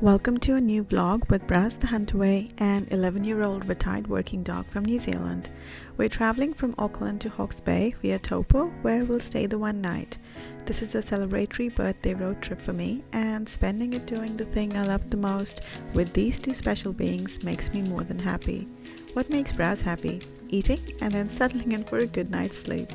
Welcome to a new vlog with Browse the Huntaway, an 11-year-old retired working dog from New Zealand. We're traveling from Auckland to Hawke's Bay via Taupo, where we'll stay the one night. This is a celebratory birthday road trip for me, and spending it doing the thing I love the most with these two special beings makes me more than happy. What makes Browse happy? Eating and then settling in for a good night's sleep.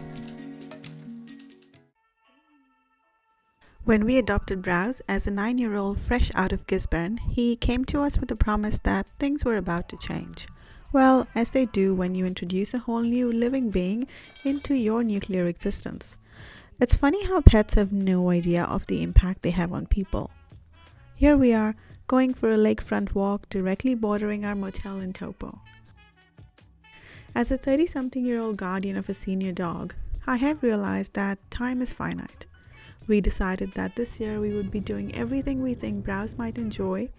When we adopted Browse as a 9-year-old fresh out of Gisborne, he came to us with the promise that things were about to change. Well, as they do when you introduce a whole new living being into your nuclear existence. It's funny how pets have no idea of the impact they have on people. Here we are, going for a lakefront walk directly bordering our motel in Taupo. As a 30-something-year-old guardian of a senior dog, I have realized that time is finite. We decided that this year we would be doing everything we think Browse might enjoy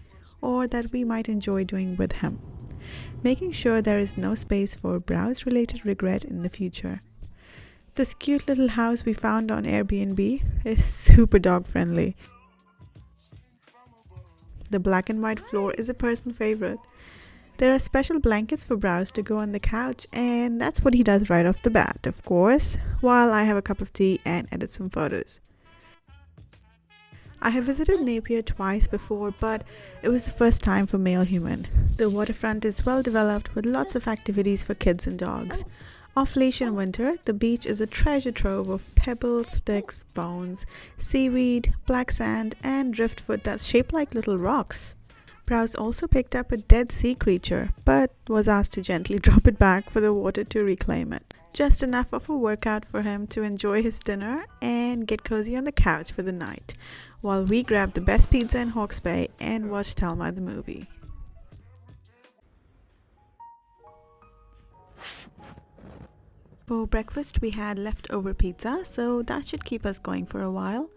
or that we might enjoy doing with him, making sure there is no space for Browse-related regret in the future. This cute little house we found on Airbnb is super dog-friendly. The black and white floor is a personal favorite. There are special blankets for Browse to go on the couch, and that's what he does right off the bat, of course, while I have a cup of tea and edit some photos. I have visited Napier twice before, but it was the first time for male human. The waterfront is well developed with lots of activities for kids and dogs. Off leash in winter, the beach is a treasure trove of pebbles, sticks, bones, seaweed, black sand, and driftwood that's shaped like little rocks. Browse also picked up a dead sea creature, but was asked to gently drop it back for the water to reclaim it. Just enough of a workout for him to enjoy his dinner and get cozy on the couch for the night, while we grabbed the best pizza in Hawke's Bay and watched Thelma the movie. For breakfast, we had leftover pizza, so that should keep us going for a while.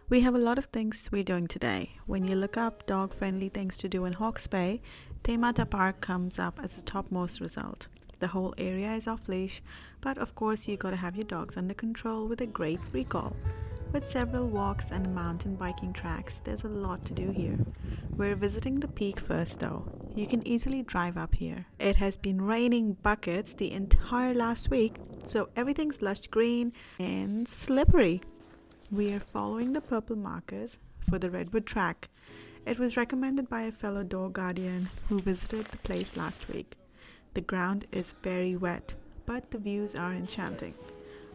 We have a lot of things we're doing today. When you look up dog-friendly things to do in Hawke's Bay, Taimata Park comes up as the topmost result. The whole area is off-leash, but of course you gotta have your dogs under control with a great recall. With several walks and mountain biking tracks, there's a lot to do here. We're visiting the peak first though. You can easily drive up here. It has been raining buckets the entire last week, so everything's lush green and slippery. We are following the purple markers for the redwood track. It was recommended by a fellow dog guardian who visited the place last week. The ground is very wet, but the views are enchanting.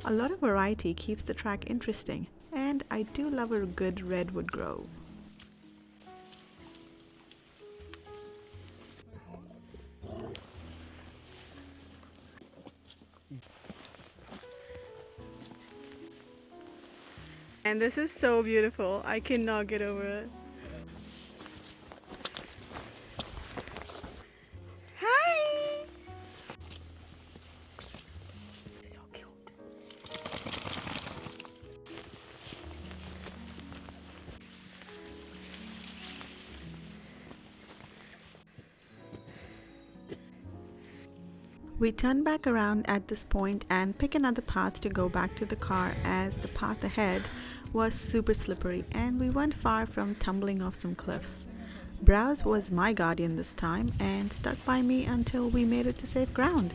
A lot of variety keeps the track interesting, and I do love a good redwood grove. And this is so beautiful. I cannot get over it. Hi! So cute. We turn back around at this point and pick another path to go back to the car, as the path ahead was super slippery and we weren't far from tumbling off some cliffs. Browse was my guardian this time and stuck by me until we made it to safe ground.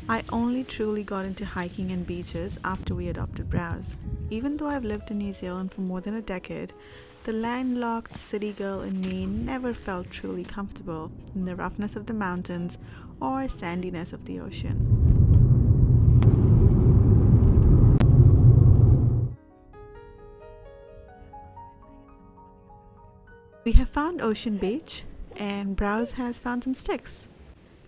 I only truly got into hiking and beaches after we adopted Browse. Even though I've lived in New Zealand for more than a decade, the landlocked city girl in me never felt truly comfortable in the roughness of the mountains or sandiness of the ocean. We have found Ocean Beach, and Browse has found some sticks.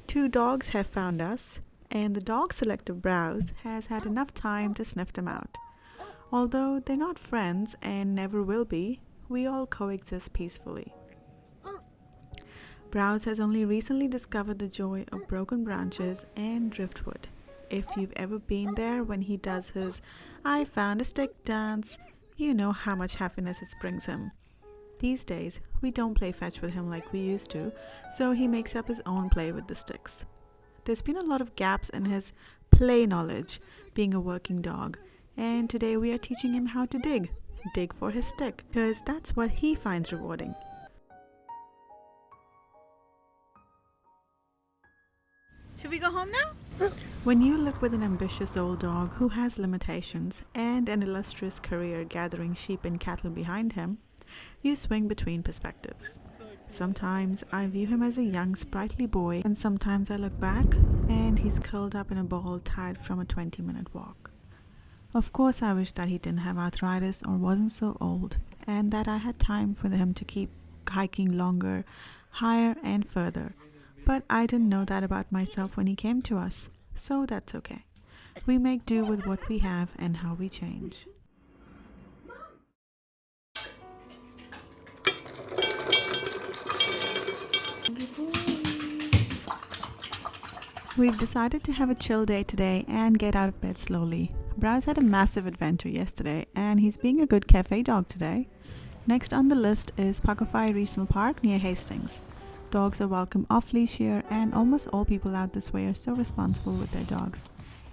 2 dogs have found us, and the dog selective Browse has had enough time to sniff them out. Although they're not friends and never will be, we all coexist peacefully. Browse has only recently discovered the joy of broken branches and driftwood. If you've ever been there when he does his "I found a stick" dance, you know how much happiness it brings him. These days, we don't play fetch with him like we used to, so he makes up his own play with the sticks. There's been a lot of gaps in his play knowledge, being a working dog, and today we are teaching him how to dig for his stick, because that's what he finds rewarding. Should we go home now? When you live with an ambitious old dog who has limitations and an illustrious career gathering sheep and cattle behind him, you swing between perspectives. Sometimes I view him as a young, sprightly boy, and sometimes I look back and he's curled up in a ball tired from a 20-minute walk. Of course, I wish that he didn't have arthritis or wasn't so old, and that I had time for him to keep hiking longer, higher, and further. But I didn't know that about myself when he came to us, so that's okay. We make do with what we have and how we change. We've decided to have a chill day today and get out of bed slowly. Browse had a massive adventure yesterday and he's being a good cafe dog today. Next on the list is Pakofai Regional Park near Hastings. Dogs are welcome off leash here and almost all people out this way are so responsible with their dogs.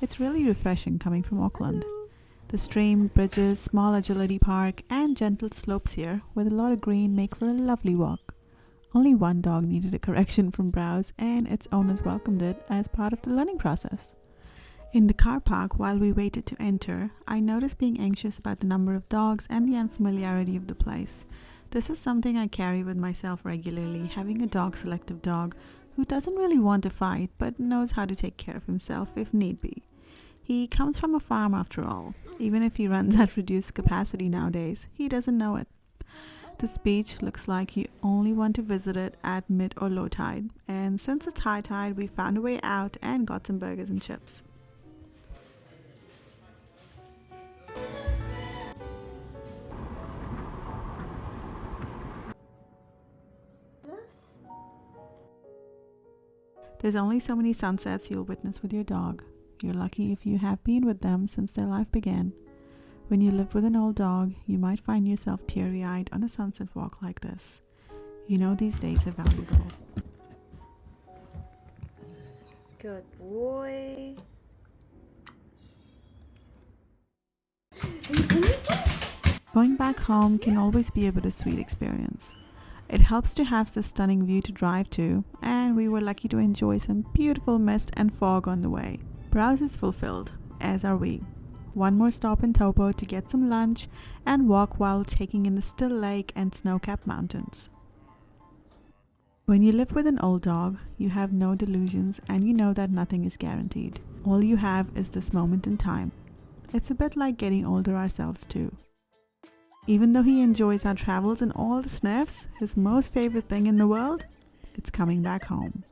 It's really refreshing coming from Auckland. The stream, bridges, small agility park and gentle slopes here with a lot of green make for a lovely walk. Only one dog needed a correction from Browse and its owners welcomed it as part of the learning process. In the car park, while we waited to enter, I noticed being anxious about the number of dogs and the unfamiliarity of the place. This is something I carry with myself regularly, having a dog-selective dog who doesn't really want to fight but knows how to take care of himself if need be. He comes from a farm after all. Even if he runs at reduced capacity nowadays, he doesn't know it. This beach looks like you only want to visit it at mid or low tide, and since it's high tide, we found a way out and got some burgers and chips. There's only so many sunsets you'll witness with your dog. You're lucky if you have been with them since their life began. When you live with an old dog, you might find yourself teary-eyed on a sunset walk like this. You know these days are valuable. Good boy. Going back home can always be a bittersweet experience. It helps to have this stunning view to drive to, and we were lucky to enjoy some beautiful mist and fog on the way. Browse is fulfilled, as are we. One more stop in Taupo to get some lunch and walk while taking in the still lake and snow-capped mountains. When you live with an old dog, you have no delusions and you know that nothing is guaranteed. All you have is this moment in time. It's a bit like getting older ourselves too. Even though he enjoys our travels and all the sniffs, his most favorite thing in the world, it's coming back home.